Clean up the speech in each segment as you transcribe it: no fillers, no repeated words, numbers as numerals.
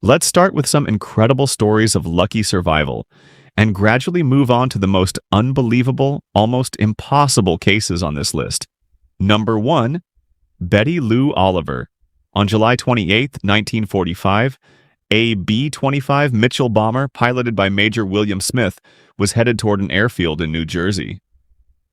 Let's start with some incredible stories of lucky survival, and gradually move on to the most unbelievable, almost impossible cases on this list. Number 1. Betty Lou Oliver. On July 28, 1945, a B-25 Mitchell bomber piloted by Major William Smith was headed toward an airfield in New Jersey.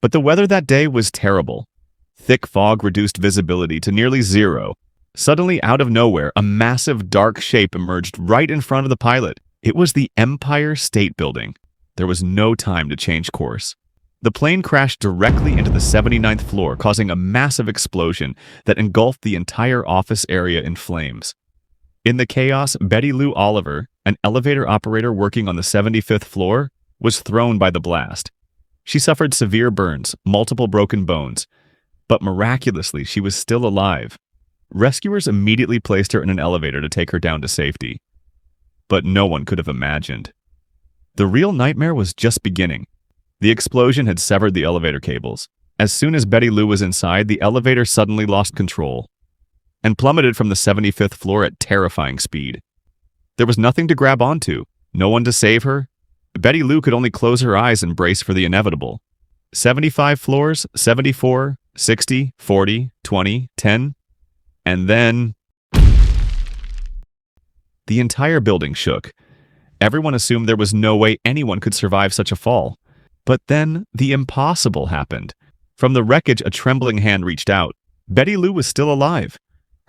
But the weather that day was terrible. Thick fog reduced visibility to nearly zero. Suddenly, out of nowhere, a massive dark shape emerged right in front of the pilot. It was the Empire State Building. There was no time to change course. The plane crashed directly into the 79th floor, causing a massive explosion that engulfed the entire office area in flames. In the chaos, Betty Lou Oliver, an elevator operator working on the 75th floor, was thrown by the blast. She suffered severe burns, multiple broken bones, but miraculously she was still alive. Rescuers immediately placed her in an elevator to take her down to safety. But no one could have imagined. The real nightmare was just beginning. The explosion had severed the elevator cables. As soon as Betty Lou was inside, the elevator suddenly lost control and plummeted from the 75th floor at terrifying speed. There was nothing to grab onto, no one to save her. Betty Lou could only close her eyes and brace for the inevitable. 75 floors, 74, 60, 40, 20, 10, and then the entire building shook. Everyone assumed there was no way anyone could survive such a fall. But then the impossible happened. From the wreckage, a trembling hand reached out. Betty Lou was still alive.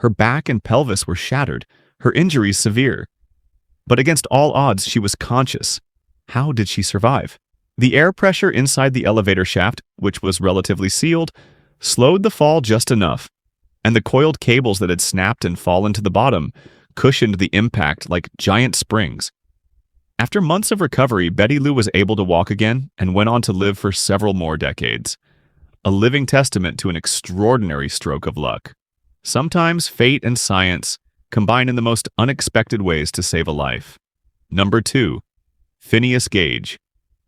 Her back and pelvis were shattered, her injuries severe. But against all odds, she was conscious. How did she survive? The air pressure inside the elevator shaft, which was relatively sealed, slowed the fall just enough, and the coiled cables that had snapped and fallen to the bottom cushioned the impact like giant springs. After months of recovery, Betty Lou was able to walk again and went on to live for several more decades. A living testament to an extraordinary stroke of luck. Sometimes fate and science combine in the most unexpected ways to save a life. Number 2. Phineas Gage.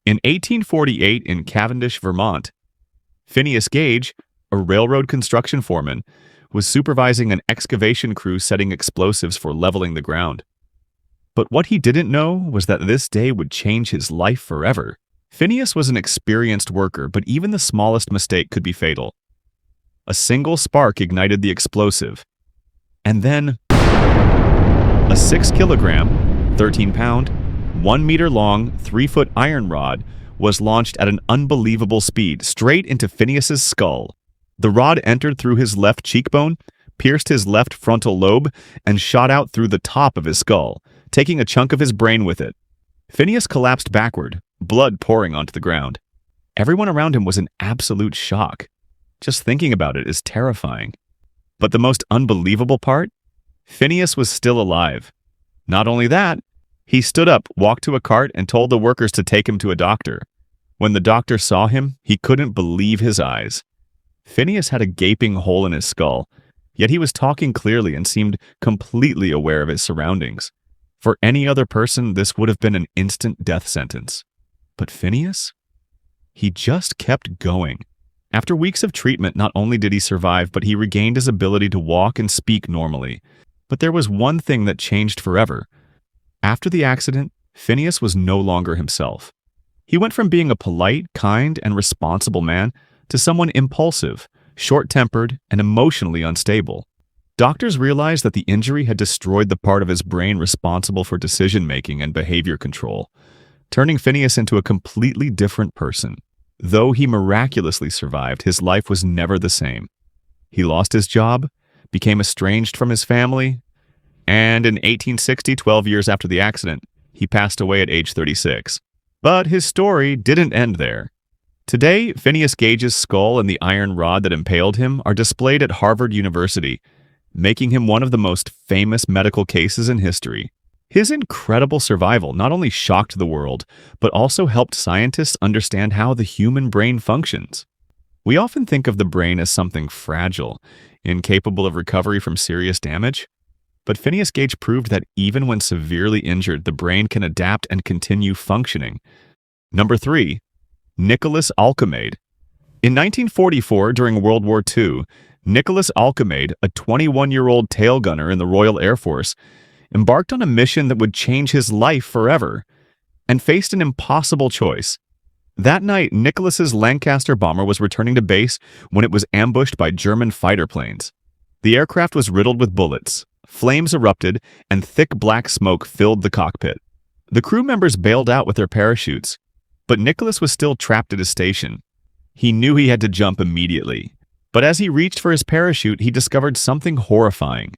In 1848 in Cavendish, Vermont, Phineas Gage, a railroad construction foreman, was supervising an excavation crew setting explosives for leveling the ground. But what he didn't know was that this day would change his life forever. Phineas was an experienced worker, but even the smallest mistake could be fatal. A single spark ignited the explosive. And then a 6-kilogram, 13-pound, 1-meter-long, 3-foot iron rod was launched at an unbelievable speed straight into Phineas's skull. The rod entered through his left cheekbone, pierced his left frontal lobe, and shot out through the top of his skull, taking a chunk of his brain with it. Phineas collapsed backward, blood pouring onto the ground. Everyone around him was in absolute shock. Just thinking about it is terrifying. But the most unbelievable part? Phineas was still alive. Not only that, he stood up, walked to a cart, and told the workers to take him to a doctor. When the doctor saw him, he couldn't believe his eyes. Phineas had a gaping hole in his skull, yet he was talking clearly and seemed completely aware of his surroundings. For any other person, this would have been an instant death sentence. But Phineas? He just kept going. After weeks of treatment, not only did he survive, but he regained his ability to walk and speak normally. But there was one thing that changed forever. After the accident, Phineas was no longer himself. He went from being a polite, kind, and responsible man to someone impulsive, short-tempered, and emotionally unstable. Doctors realized that the injury had destroyed the part of his brain responsible for decision-making and behavior control, turning Phineas into a completely different person. Though he miraculously survived, his life was never the same. He lost his job, became estranged from his family, and in 1860, 12 years after the accident, he passed away at age 36. But his story didn't end there. Today, Phineas Gage's skull and the iron rod that impaled him are displayed at Harvard University, making him one of the most famous medical cases in history. His incredible survival not only shocked the world, but also helped scientists understand how the human brain functions. We often think of the brain as something fragile, incapable of recovery from serious damage. But Phineas Gage proved that even when severely injured, the brain can adapt and continue functioning. Number 3. Nicholas Alcomade. In 1944, during World War II, Nicholas Alcomade, a 21-year-old tail gunner in the Royal Air Force, embarked on a mission that would change his life forever, and faced an impossible choice. That night, Nicholas's Lancaster bomber was returning to base when it was ambushed by German fighter planes. The aircraft was riddled with bullets, flames erupted, and thick black smoke filled the cockpit. The crew members bailed out with their parachutes, but Nicholas was still trapped at his station. He knew he had to jump immediately, but as he reached for his parachute, he discovered something horrifying.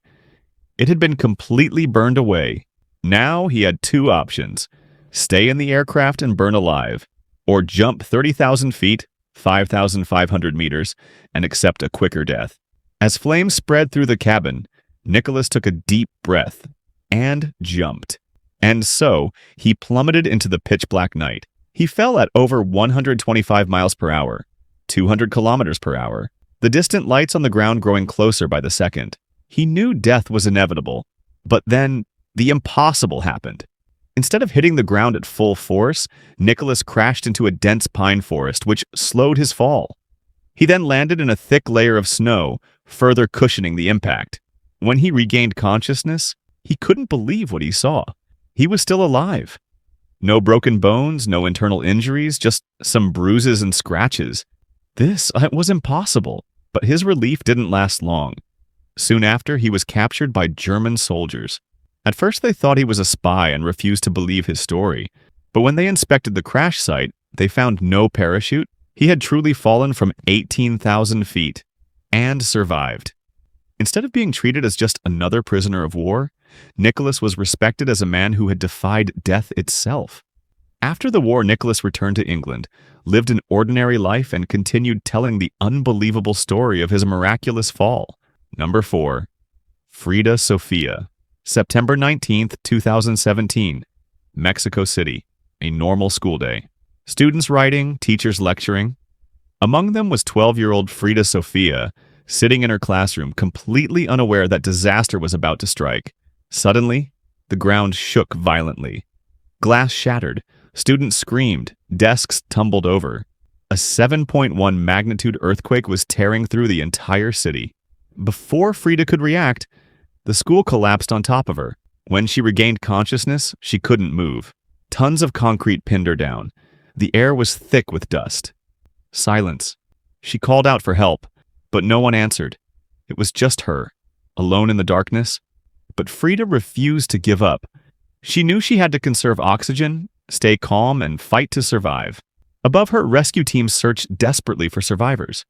It had been completely burned away. Now he had two options: stay in the aircraft and burn alive, or jump 30,000 feet, 5,500 meters, and accept a quicker death. As flames spread through the cabin, Nicholas took a deep breath and jumped. And so, he plummeted into the pitch-black night. He fell at over 125 miles per hour, 200 kilometers per hour, the distant lights on the ground growing closer by the second. He knew death was inevitable, but then the impossible happened. Instead of hitting the ground at full force, Nicholas crashed into a dense pine forest, which slowed his fall. He then landed in a thick layer of snow, further cushioning the impact. When he regained consciousness, he couldn't believe what he saw. He was still alive. No broken bones, no internal injuries, just some bruises and scratches. This was impossible, but his relief didn't last long. Soon after, he was captured by German soldiers. At first, they thought he was a spy and refused to believe his story. But when they inspected the crash site, they found no parachute. He had truly fallen from 18,000 feet and survived. Instead of being treated as just another prisoner of war, Nicholas was respected as a man who had defied death itself. After the war, Nicholas returned to England, lived an ordinary life, and continued telling the unbelievable story of his miraculous fall. Number 4. Frida Sofia. September 19th, 2017. Mexico City. A normal school day. Students writing, teachers lecturing. Among them was 12-year-old Frida Sofia, sitting in her classroom, completely unaware that disaster was about to strike. Suddenly, the ground shook violently. Glass shattered, students screamed, desks tumbled over. A 7.1 magnitude earthquake was tearing through the entire city. Before Frida could react, the school collapsed on top of her. When she regained consciousness, she couldn't move. Tons of concrete pinned her down. The air was thick with dust. Silence. She called out for help, but no one answered. It was just her, alone in the darkness. But Frida refused to give up. She knew she had to conserve oxygen, stay calm, and fight to survive. Above her, rescue teams searched desperately for survivors.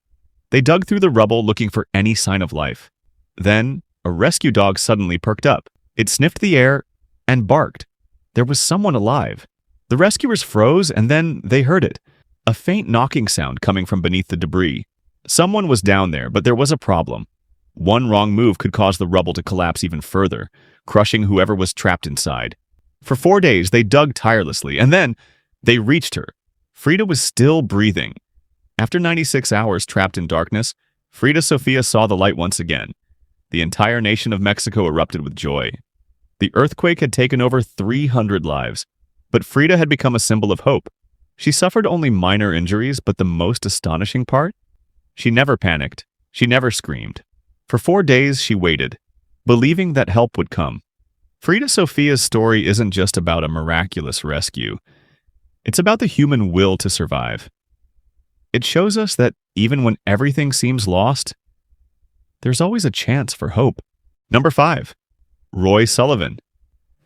They dug through the rubble looking for any sign of life. Then, a rescue dog suddenly perked up. It sniffed the air and barked. There was someone alive. The rescuers froze, and then they heard it. A faint knocking sound coming from beneath the debris. Someone was down there, but there was a problem. One wrong move could cause the rubble to collapse even further, crushing whoever was trapped inside. For 4 days, they dug tirelessly, and then they reached her. Frida was still breathing. After 96 hours trapped in darkness, Frida Sofia saw the light once again. The entire nation of Mexico erupted with joy. The earthquake had taken over 300 lives, but Frida had become a symbol of hope. She suffered only minor injuries, but the most astonishing part? She never panicked. She never screamed. For 4 days, she waited, believing that help would come. Frida Sofia's story isn't just about a miraculous rescue. It's about the human will to survive. It shows us that even when everything seems lost, there's always a chance for hope. Number 5. Roy Sullivan.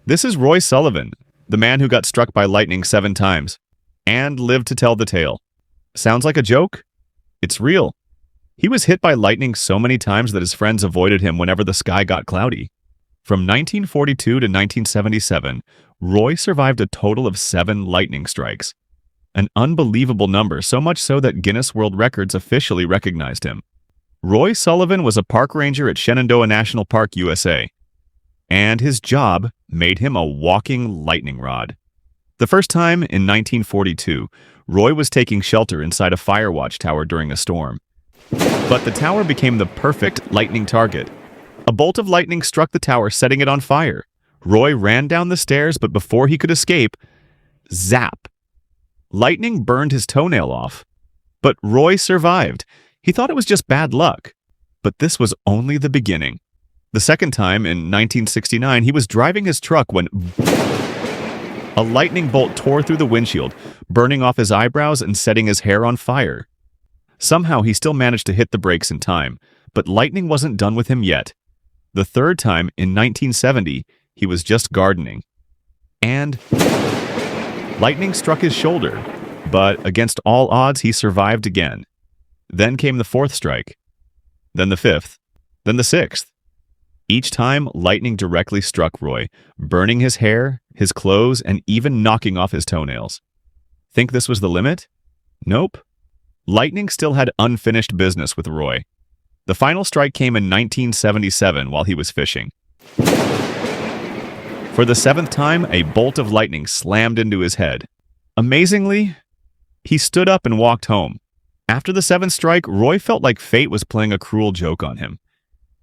This is Roy Sullivan, the man who got struck by lightning 7 times and lived to tell the tale. Sounds like a joke? It's real. He was hit by lightning so many times that his friends avoided him whenever the sky got cloudy. From 1942 to 1977, Roy survived a total of 7 lightning strikes. An unbelievable number, so much so that Guinness World Records officially recognized him. Roy Sullivan was a park ranger at Shenandoah National Park, USA, and his job made him a walking lightning rod. The first time, in 1942, Roy was taking shelter inside a fire watch tower during a storm. But the tower became the perfect lightning target. A bolt of lightning struck the tower, setting it on fire. Roy ran down the stairs, but before he could escape, zap! Lightning burned his toenail off. But Roy survived. He thought it was just bad luck. But this was only the beginning. The second time, in 1969, he was driving his truck when a lightning bolt tore through the windshield, burning off his eyebrows and setting his hair on fire. Somehow, he still managed to hit the brakes in time, but lightning wasn't done with him yet. The third time, in 1970, he was just gardening. And lightning struck his shoulder, but against all odds, he survived again. Then came the fourth strike, then the fifth, then the sixth. Each time, lightning directly struck Roy, burning his hair, his clothes, and even knocking off his toenails. Think this was the limit? Nope. Lightning still had unfinished business with Roy. The final strike came in 1977 while he was fishing. For the seventh time, a bolt of lightning slammed into his head. Amazingly, he stood up and walked home. After the seventh strike, Roy felt like fate was playing a cruel joke on him.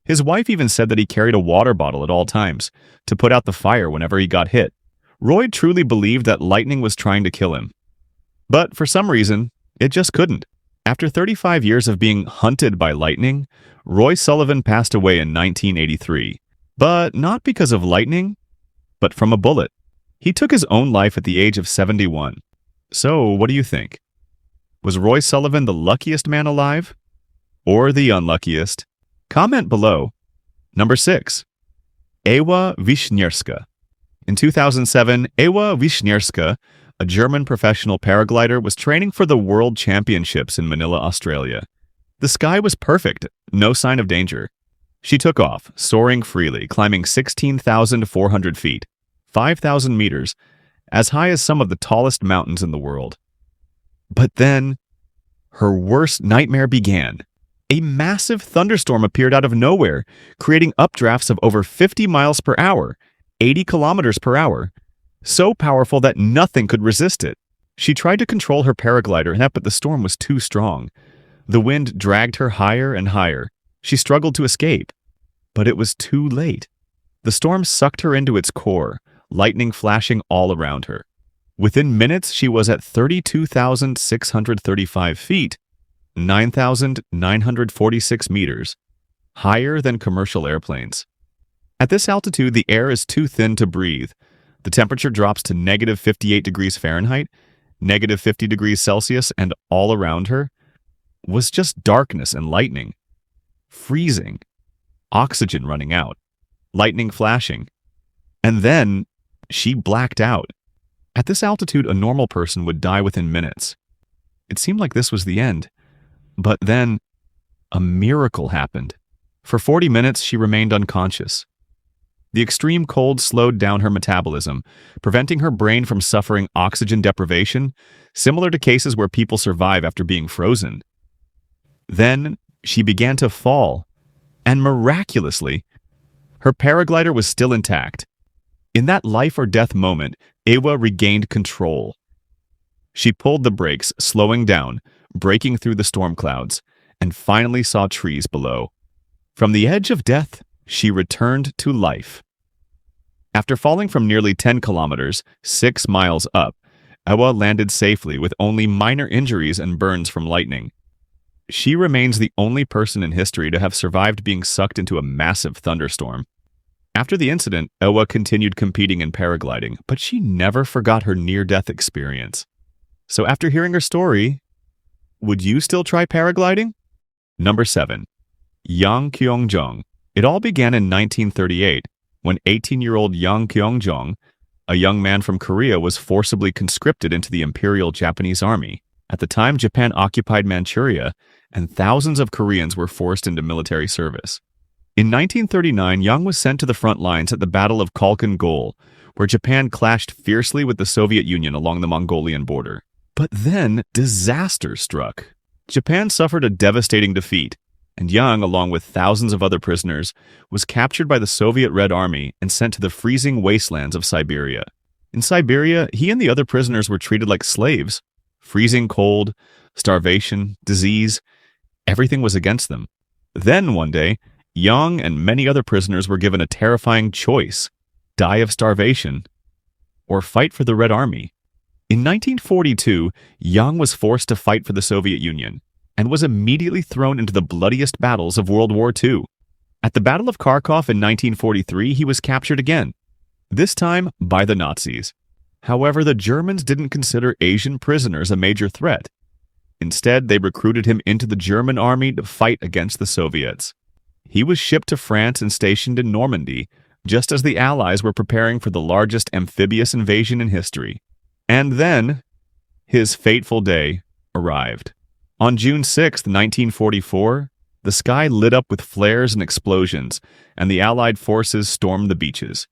His wife even said that he carried a water bottle at all times to put out the fire whenever he got hit. Roy truly believed that lightning was trying to kill him. But for some reason, it just couldn't. After 35 years of being hunted by lightning, Roy Sullivan passed away in 1983. But not because of lightning, but from a bullet. He took his own life at the age of 71. So, what do you think? Was Roy Sullivan the luckiest man alive? Or the unluckiest? Comment below. Number 6. Ewa Wisniewska. In 2007, Ewa Wisniewska, a German professional paraglider, was training for the World Championships in Manila, Australia. The sky was perfect, no sign of danger. She took off, soaring freely, climbing 16,400 feet, 5,000 meters, as high as some of the tallest mountains in the world. But then, her worst nightmare began. A massive thunderstorm appeared out of nowhere, creating updrafts of over 50 miles per hour, 80 kilometers per hour, so powerful that nothing could resist it. She tried to control her paraglider, but the storm was too strong. The wind dragged her higher and higher. She struggled to escape, but it was too late. The storm sucked her into its core, lightning flashing all around her. Within minutes, she was at 32,635 feet, 9,946 meters, higher than commercial airplanes. At this altitude, the air is too thin to breathe. The temperature drops to negative 58 degrees Fahrenheit, negative 50 degrees Celsius, and all around her was just darkness and lightning. Freezing, oxygen running out, lightning flashing. And then she blacked out. At this altitude, a normal person would die within minutes. It seemed like this was the end. But then, a miracle happened. For 40 minutes, she remained unconscious. The extreme cold slowed down her metabolism, preventing her brain from suffering oxygen deprivation, similar to cases where people survive after being frozen. Then, she began to fall, and miraculously, her paraglider was still intact. In that life-or-death moment, Ewa regained control. She pulled the brakes, slowing down, breaking through the storm clouds, and finally saw trees below. From the edge of death, she returned to life. After falling from nearly 10 kilometers, 6 miles up, Ewa landed safely with only minor injuries and burns from lightning. She remains the only person in history to have survived being sucked into a massive thunderstorm. After the incident, Ewa continued competing in paragliding, but she never forgot her near-death experience. So after hearing her story, would you still try paragliding? Number 7. Yang Kyung-jong. It all began in 1938, when 18-year-old Yang Kyung-jong, a young man from Korea, was forcibly conscripted into the Imperial Japanese Army. At the time, Japan occupied Manchuria, and thousands of Koreans were forced into military service. In 1939, Yang was sent to the front lines at the Battle of Khalkhin Gol, where Japan clashed fiercely with the Soviet Union along the Mongolian border. But then, disaster struck. Japan suffered a devastating defeat, and Yang, along with thousands of other prisoners, was captured by the Soviet Red Army and sent to the freezing wastelands of Siberia. In Siberia, he and the other prisoners were treated like slaves. Freezing cold, starvation, disease, everything was against them. Then, one day, Yang and many other prisoners were given a terrifying choice: die of starvation or fight for the Red Army. In 1942, Yang was forced to fight for the Soviet Union and was immediately thrown into the bloodiest battles of World War II. At the Battle of Kharkov in 1943, he was captured again, this time by the Nazis. However, the Germans didn't consider Asian prisoners a major threat. Instead, they recruited him into the German army to fight against the Soviets. He was shipped to France and stationed in Normandy, just as the Allies were preparing for the largest amphibious invasion in history. And then, his fateful day arrived. On June 6, 1944, the sky lit up with flares and explosions, and the Allied forces stormed the beaches.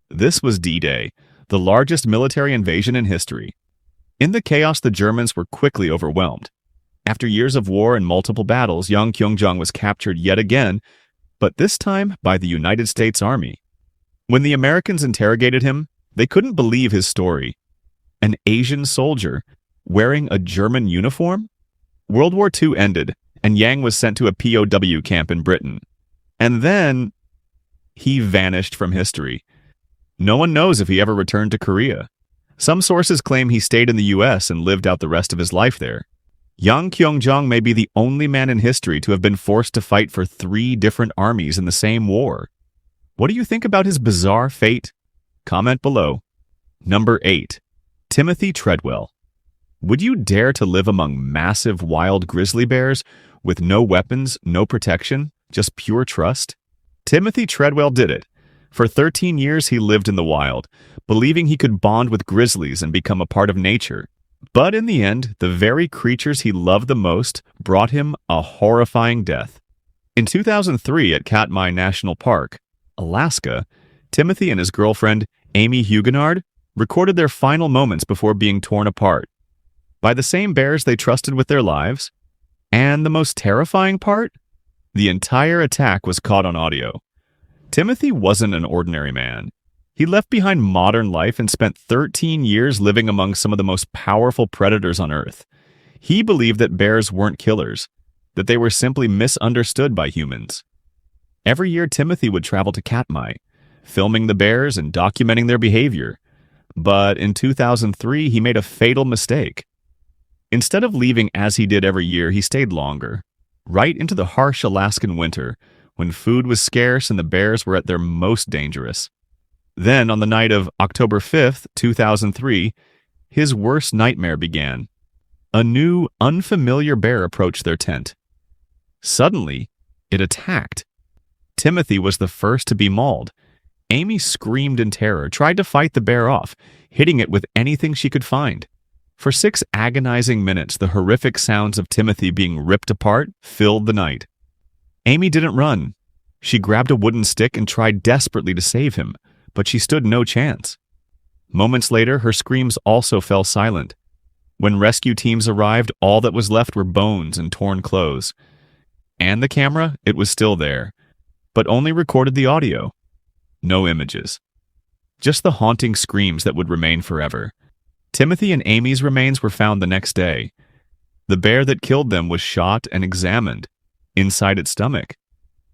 This was D-Day, the largest military invasion in history. In the chaos, the Germans were quickly overwhelmed. After years of war and multiple battles, Yang Kyung-jung was captured yet again, but this time by the United States Army. When the Americans interrogated him, they couldn't believe his story. An Asian soldier wearing a German uniform? World War II ended, and Yang was sent to a POW camp in Britain. And then, he vanished from history. No one knows if he ever returned to Korea. Some sources claim he stayed in the US and lived out the rest of his life there. Yang Kyung-jung may be the only man in history to have been forced to fight for 3 different armies in the same war. What do you think about his bizarre fate? Comment below. Number 8. Timothy Treadwell. Would you dare to live among massive wild grizzly bears with no weapons, no protection, just pure trust? Timothy Treadwell did it. For 13 years he lived in the wild, believing he could bond with grizzlies and become a part of nature. But in the end, the very creatures he loved the most brought him a horrifying death. In 2003 at Katmai National Park, Alaska, Timothy and his girlfriend, Amy Huguenard, recorded their final moments before being torn apart by the same bears they trusted with their lives. And the most terrifying part? The entire attack was caught on audio. Timothy wasn't an ordinary man. He left behind modern life and spent 13 years living among some of the most powerful predators on Earth. He believed that bears weren't killers, that they were simply misunderstood by humans. Every year, Timothy would travel to Katmai, filming the bears and documenting their behavior. But in 2003, he made a fatal mistake. Instead of leaving as he did every year, he stayed longer, right into the harsh Alaskan winter, when food was scarce and the bears were at their most dangerous. Then, on the night of October 5th, 2003, his worst nightmare began. A new, unfamiliar bear approached their tent. Suddenly, it attacked. Timothy was the first to be mauled. Amy screamed in terror, tried to fight the bear off, hitting it with anything she could find. For 6 agonizing minutes, the horrific sounds of Timothy being ripped apart filled the night. Amy didn't run. She grabbed a wooden stick and tried desperately to save him, but she stood no chance. Moments later, her screams also fell silent. When rescue teams arrived, all that was left were bones and torn clothes. And the camera, it was still there, but only recorded the audio. No images. Just the haunting screams that would remain forever. Timothy and Amy's remains were found the next day. The bear that killed them was shot and examined. Inside its stomach,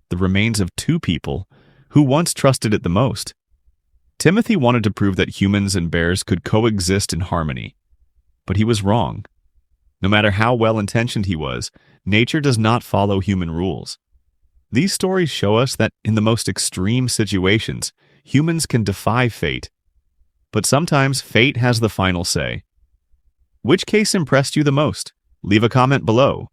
the remains of 2 people who once trusted it the most. Timothy wanted to prove that humans and bears could coexist in harmony. But he was wrong. No matter how well-intentioned he was, nature does not follow human rules. These stories show us that in the most extreme situations, humans can defy fate. But sometimes fate has the final say. Which case impressed you the most? Leave a comment below.